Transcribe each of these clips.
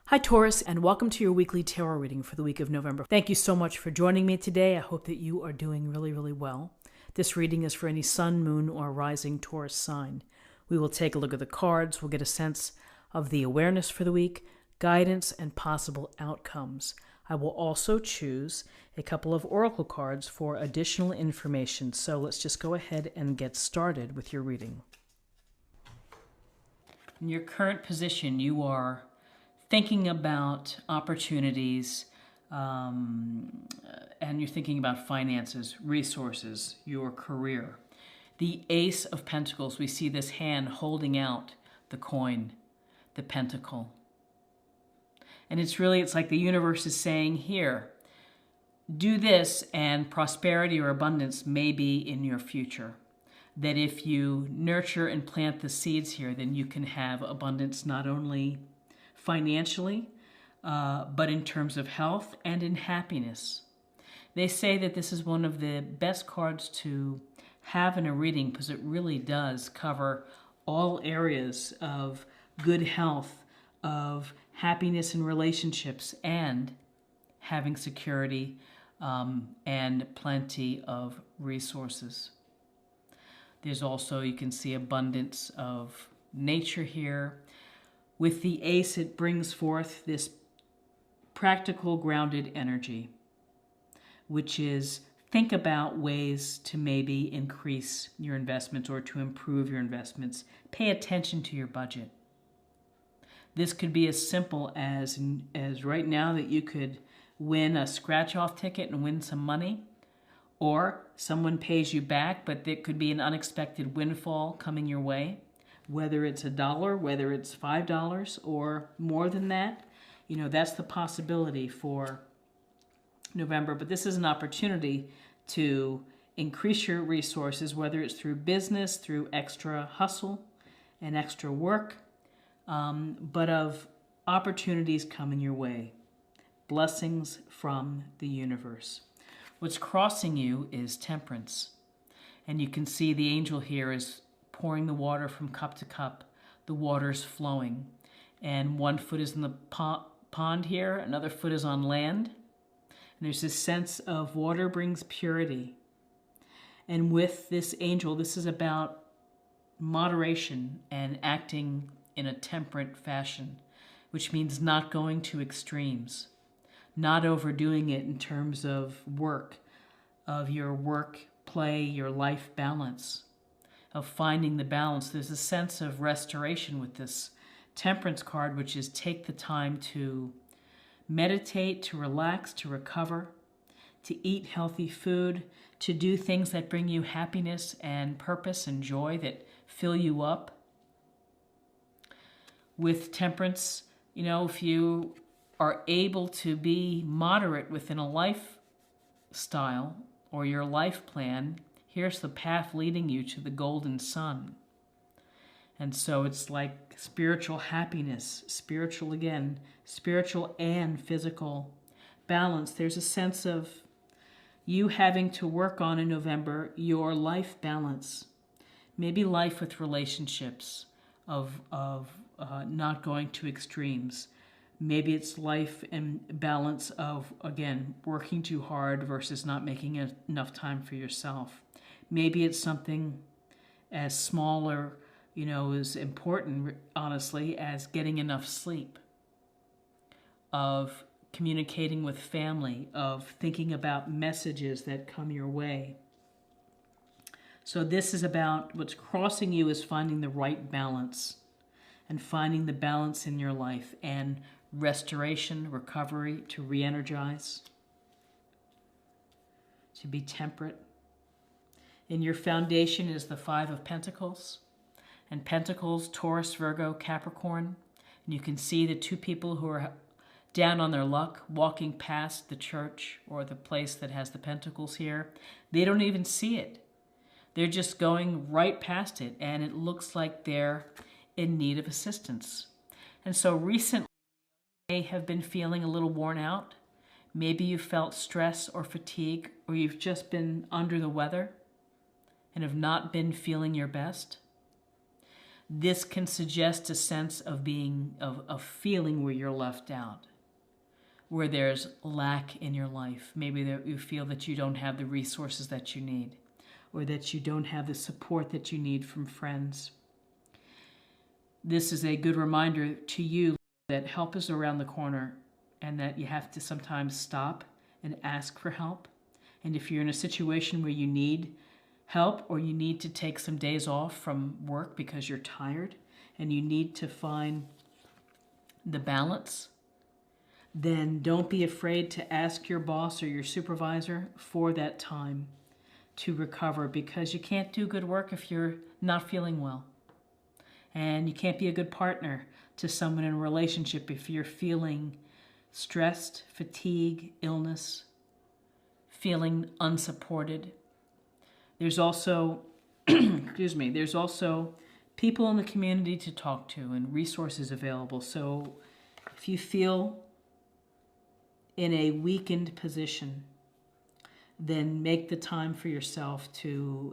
Hi Taurus, and welcome to your weekly tarot reading for the week of November. Thank you so much for joining me today. I hope that you are doing really well. This reading is for any sun, moon, or rising Taurus sign. We will take a look at the cards. We'll get a sense of the awareness for the week, guidance, and possible outcomes. I will also choose a couple of oracle cards for additional information. So let's just go ahead and get started with your reading. In your current position, you are thinking about opportunities, and you're thinking about finances, resources, your career. The Ace of Pentacles, we see this hand holding out the coin, the pentacle. And it's like the universe is saying, here, do this and prosperity or abundance may be in your future. That if you nurture and plant the seeds here, then you can have abundance not only financially, but in terms of health and in happiness. They say that this is one of the best cards to have in a reading because it really does cover all areas of good health, of happiness in relationships, and having security and plenty of resources. There's also, you can see abundance of nature here. With the Ace, it brings forth this practical, grounded energy, which is think about ways to maybe increase your investments or to improve your investments. Pay attention to your budget. This could be as simple as right now that you could win a scratch-off ticket and win some money, or someone pays you back, but there could be an unexpected windfall coming your way. Whether it's $1, whether it's $5 or more than that, that's the possibility for November. But this is an opportunity to increase your resources, whether it's through business, through extra hustle and extra work, but of opportunities coming your way. Blessings from the universe. What's crossing you is Temperance. And you can see the angel here is pouring the water from cup to cup. The water's flowing. And one foot is in the pond here, another foot is on land. And there's this sense of water brings purity. And with this angel, this is about moderation and acting in a temperate fashion, which means not going to extremes, not overdoing it in terms of work, of your work, play, your life balance, of finding the balance. There's a sense of restoration with this Temperance card, which is take the time to meditate, to relax, to recover, to eat healthy food, to do things that bring you happiness and purpose and joy, that fill you up. With Temperance, if you are able to be moderate within a lifestyle or your life plan, here's the path leading you to the golden sun. And so it's like spiritual happiness, spiritual and physical balance. There's a sense of you having to work on in November your life balance. Maybe life with relationships, of not going to extremes. Maybe it's life and balance of, again, working too hard versus not making enough time for yourself. Maybe it's something as small or, as important, honestly, as getting enough sleep, of communicating with family, of thinking about messages that come your way. So this is about what's crossing you is finding the right balance and finding the balance in your life and restoration, recovery, to re-energize, to be temperate. In your foundation is the Five of Pentacles. And Pentacles, Taurus, Virgo, Capricorn. And you can see the two people who are down on their luck walking past the church or the place that has the Pentacles here. They don't even see it. They're just going right past it, and it looks like they're in need of assistance. And so recently, you may have been feeling a little worn out. Maybe you felt stress or fatigue, or you've just been under the weather and have not been feeling your best. This can suggest a sense of feeling where you're left out, where there's lack in your life. Maybe you feel that you don't have the resources that you need, or that you don't have the support that you need from friends. This is a good reminder to you that help is around the corner, and that you have to sometimes stop and ask for help. And if you're in a situation where you need help, or you need to take some days off from work because you're tired and you need to find the balance, then don't be afraid to ask your boss or your supervisor for that time to recover, because you can't do good work if you're not feeling well. And you can't be a good partner to someone in a relationship if you're feeling stressed, fatigue, illness, feeling unsupported. There's also, there's also people in the community to talk to and resources available. So if you feel in a weakened position, then make the time for yourself to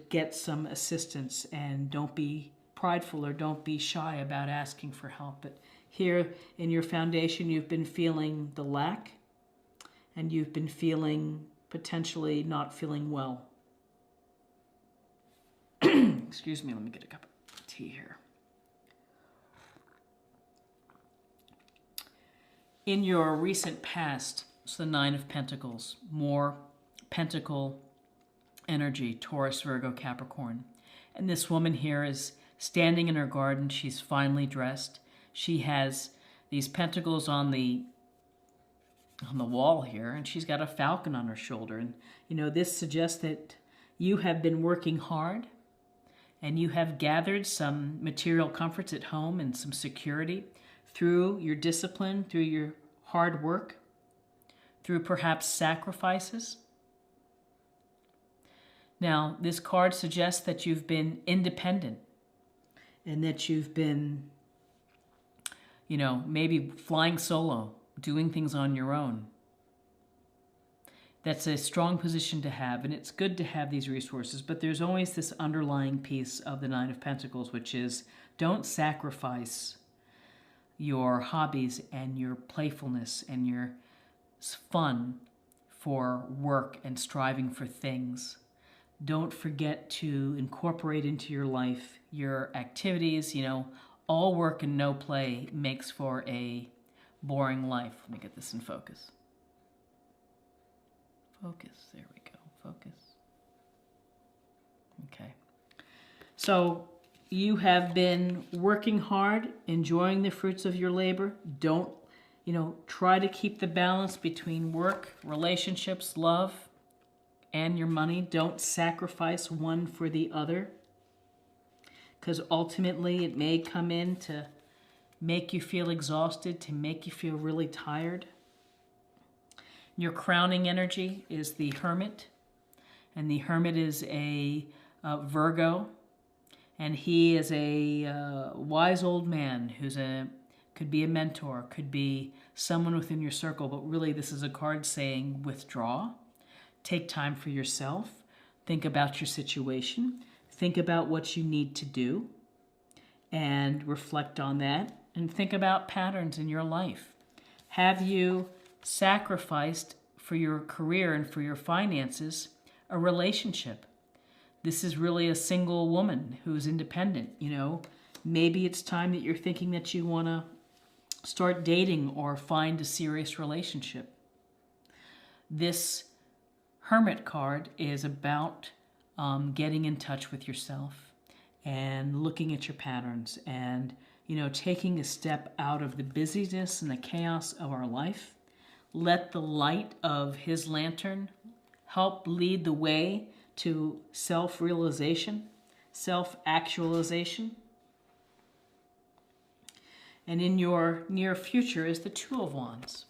get some assistance, and don't be prideful or don't be shy about asking for help. But here in your foundation, you've been feeling the lack, and you've been feeling potentially not feeling well. Excuse me, let me get a cup of tea here. In your recent past, it's the Nine of Pentacles, more pentacle energy, Taurus, Virgo, Capricorn. And this woman here is standing in her garden. She's finely dressed. She has these pentacles on the wall here, and she's got a falcon on her shoulder. And, this suggests that you have been working hard, and you have gathered some material comforts at home and some security through your discipline, through your hard work, through perhaps sacrifices. Now, this card suggests that you've been independent, and that you've been, maybe flying solo, doing things on your own. That's a strong position to have, and it's good to have these resources, but there's always this underlying piece of the Nine of Pentacles, which is don't sacrifice your hobbies and your playfulness and your fun for work and striving for things. Don't forget to incorporate into your life your activities. All work and no play makes for a boring life. Let me get this in focus. Focus, there we go, focus. Okay. So you have been working hard, enjoying the fruits of your labor. Don't, try to keep the balance between work, relationships, love, and your money. Don't sacrifice one for the other, because ultimately it may come in to make you feel exhausted, to make you feel really tired. Your crowning energy is the Hermit, and the Hermit is a Virgo, and he is a wise old man who's could be a mentor, could be someone within your circle, but really this is a card saying withdraw, take time for yourself, think about your situation, think about what you need to do, and reflect on that, and think about patterns in your life. Have you sacrificed for your career and for your finances a relationship? This is really a single woman who's independent. Maybe it's time that you're thinking that you want to start dating or find a serious relationship. This Hermit card is about getting in touch with yourself and looking at your patterns and, taking a step out of the busyness and the chaos of our life. Let the light of his lantern help lead the way to self-realization, self-actualization. And in your near future is the Two of Wands.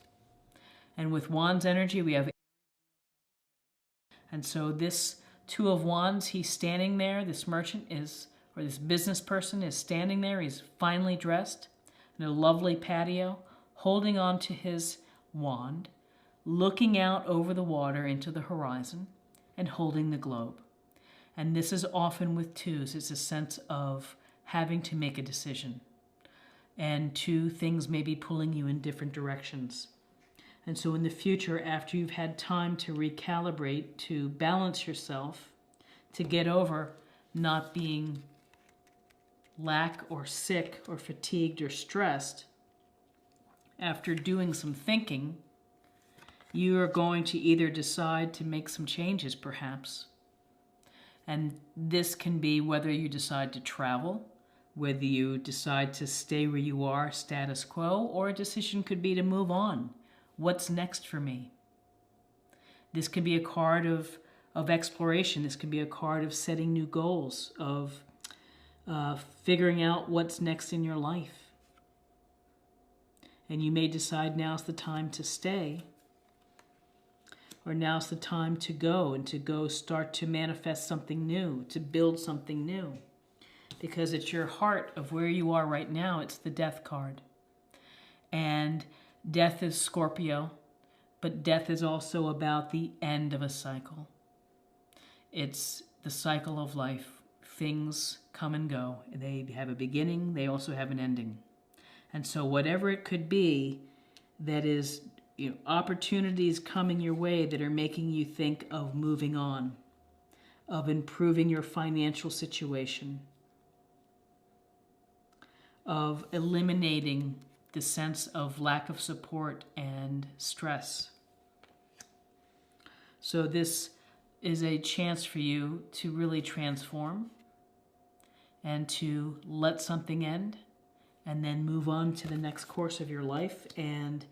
And with Wands energy, we have... And so this Two of Wands, he's standing there. This merchant is, or this business person is standing there. He's finely dressed in a lovely patio, holding on to his wand, looking out over the water into the horizon, and holding the globe. And this is often with twos. It's a sense of having to make a decision. And two things may be pulling you in different directions. And so in the future, after you've had time to recalibrate, to balance yourself, to get over not being lack or sick or fatigued or stressed, after doing some thinking, you are going to either decide to make some changes perhaps. And this can be whether you decide to travel, whether you decide to stay where you are, status quo, or a decision could be to move on. What's next for me? This could be a card of exploration. This could be a card of setting new goals, of figuring out what's next in your life. And you may decide now's the time to stay, or now's the time to go, and to go start to manifest something new, to build something new. Because it's your heart of where you are right now. It's the death card. And death is Scorpio, but death is also about the end of a cycle. It's the cycle of life. Things come and go. They have a beginning, they also have an ending. And so whatever it could be that is, opportunities coming your way that are making you think of moving on, of improving your financial situation, of eliminating the sense of lack of support and stress. So this is a chance for you to really transform and to let something end and then move on to the next course of your life. And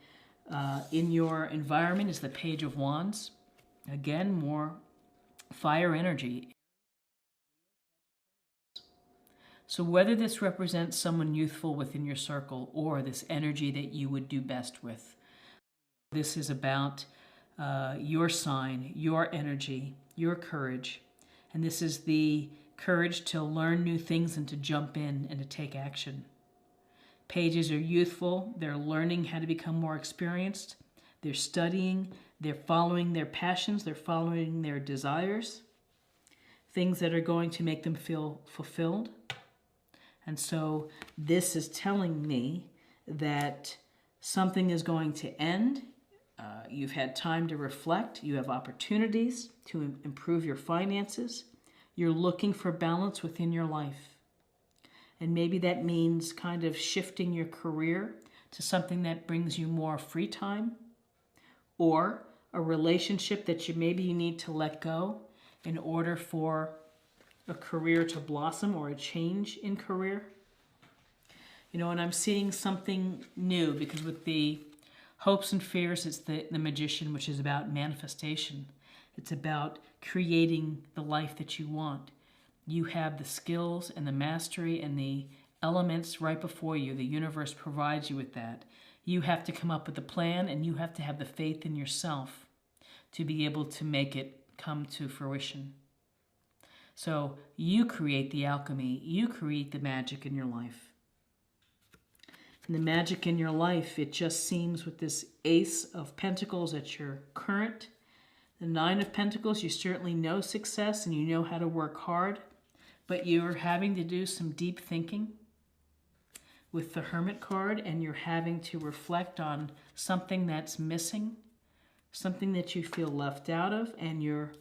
in your environment is the Page of Wands. Again, more fire energy. So whether this represents someone youthful within your circle or this energy that you would do best with, this is about your sign, your energy, your courage. And this is the courage to learn new things and to jump in and to take action. Pages are youthful. They're learning how to become more experienced. They're studying. They're following their passions. They're following their desires. Things that are going to make them feel fulfilled. And so this is telling me that something is going to end. You've had time to reflect. You have opportunities to improve your finances. You're looking for balance within your life. And maybe that means kind of shifting your career to something that brings you more free time, or a relationship that maybe you need to let go in order for a career to blossom, or a change in career. And I'm seeing something new, because with the hopes and fears, it's the Magician, which is about manifestation. It's about creating the life that you want. You have the skills and the mastery and the elements right before you. The universe provides you with that. You have to come up with a plan, and you have to have the faith in yourself to be able to make it come to fruition. So you create the alchemy. You create the magic in your life. And the magic in your life, it just seems with this Ace of Pentacles at your current, the Nine of Pentacles, you certainly know success and you know how to work hard, but you're having to do some deep thinking with the Hermit card, and you're having to reflect on something that's missing, something that you feel left out of, and you're,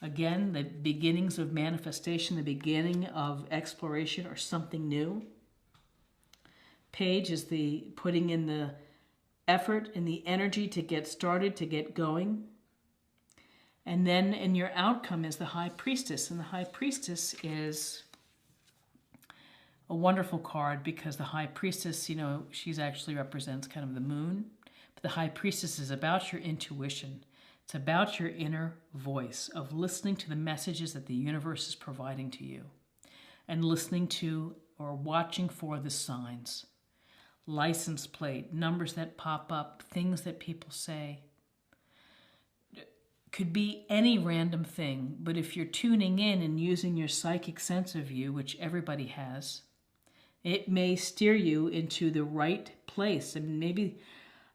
again, the beginnings of manifestation, the beginning of exploration or something new. Page is the putting in the effort and the energy to get started, to get going. And then in your outcome is the High Priestess. And the High Priestess is a wonderful card, because the High Priestess, she's actually represents kind of the moon. But the High Priestess is about your intuition. It's about your inner voice of listening to the messages that the universe is providing to you, and listening to or watching for the signs. License plate, numbers that pop up, things that people say. Could be any random thing, but if you're tuning in and using your psychic sense of you, which everybody has, it may steer you into the right place. And maybe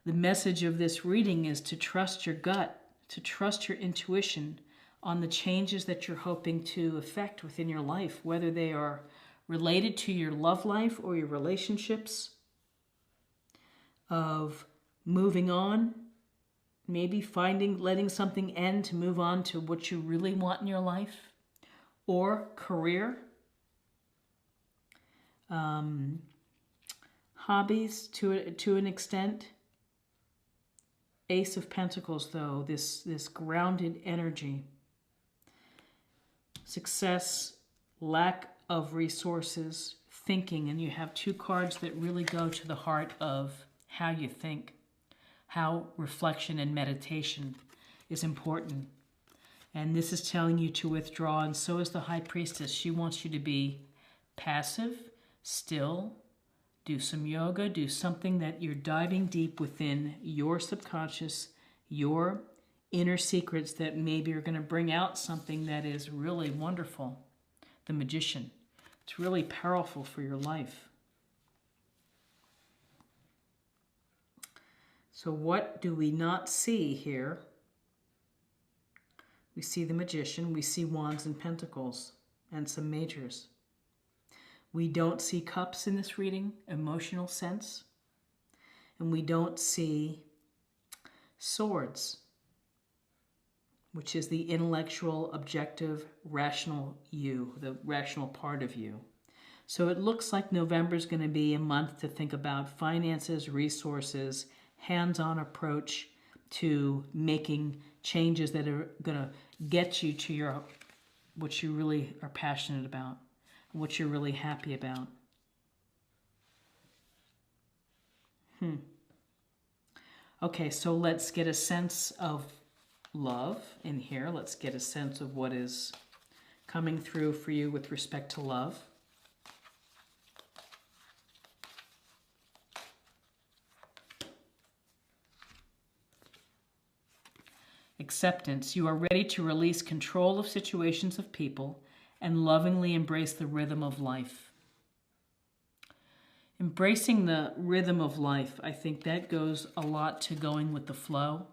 the message of this reading is to trust your gut, to trust your intuition on the changes that you're hoping to effect within your life, whether they are related to your love life or your relationships, of moving on, maybe letting something end to move on to what you really want in your life, or career, hobbies to an extent. Ace of Pentacles, though, this grounded energy. Success, lack of resources, thinking, and you have two cards that really go to the heart of how you think, how reflection and meditation is important. And this is telling you to withdraw, and so is the High Priestess. She wants you to be passive, still, do some yoga, do something that you're diving deep within your subconscious, your inner secrets that maybe are going to bring out something that is really wonderful. The Magician. It's really powerful for your life. So what do we not see here? We see the Magician, we see Wands and Pentacles, and some majors. We don't see Cups in this reading, emotional sense. And we don't see Swords, which is the intellectual, objective, rational you, the rational part of you. So it looks like November is going to be a month to think about finances, resources, hands-on approach to making changes that are going to get you to what you really are passionate about, what you're really happy about. Okay, so let's get a sense of love in here. Let's get a sense of what is coming through for you with respect to love. Acceptance. You are ready to release control of situations of people and lovingly embrace the rhythm of life. Embracing the rhythm of life, I think that goes a lot to going with the flow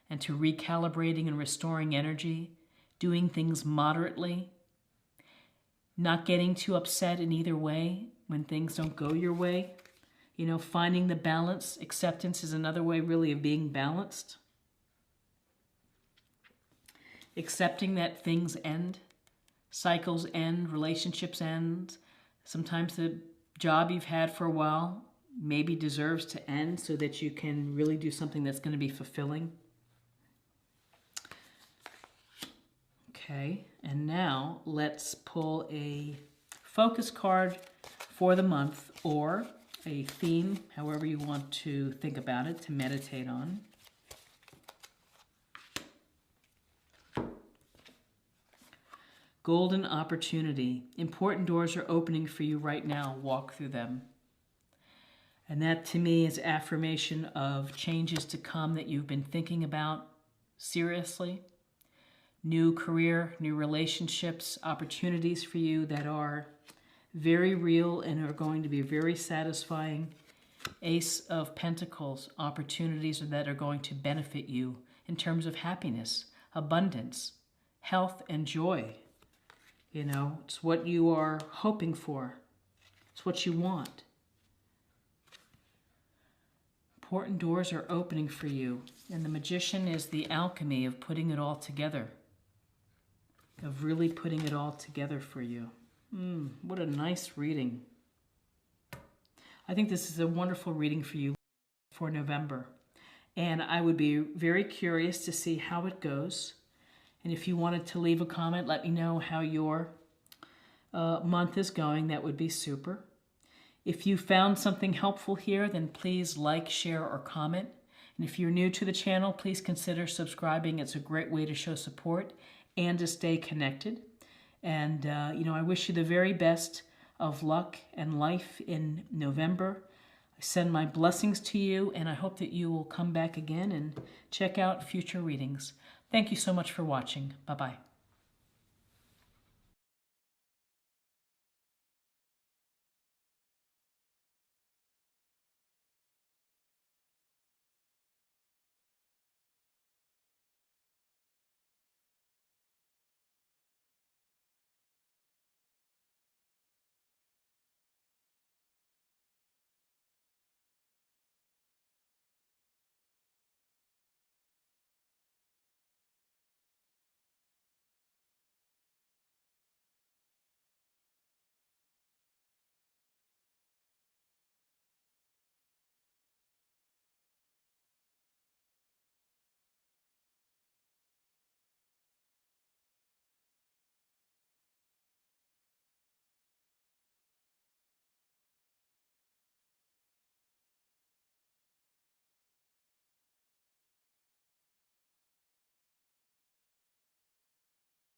and to recalibrating and restoring energy, doing things moderately, not getting too upset in either way when things don't go your way. You know, finding the balance. Acceptance is another way really of being balanced. Accepting that things end, cycles end, relationships end. Sometimes the job you've had for a while maybe deserves to end so that you can really do something that's going to be fulfilling. Okay, and now let's pull a focus card for the month, or a theme, however you want to think about it, to meditate on. Golden opportunity. Important doors are opening for you right now. Walk through them. And that to me is affirmation of changes to come that you've been thinking about seriously. New career, new relationships, opportunities for you that are very real and are going to be very satisfying. Ace of Pentacles. Opportunities that are going to benefit you in terms of happiness, abundance, health, and joy. You know, it's what you are hoping for. It's what you want. Important doors are opening for you. And the Magician is the alchemy of putting it all together. Of really putting it all together for you. What a nice reading. I think this is a wonderful reading for you for November. And I would be very curious to see how it goes. And if you wanted to leave a comment, let me know how your month is going. That would be super. If you found something helpful here, then please like, share, or comment. And if you're new to the channel, please consider subscribing. It's a great way to show support and to stay connected. And, I wish you the very best of luck and life in November. I send my blessings to you, and I hope that you will come back again and check out future readings. Thank you so much for watching. Bye-bye.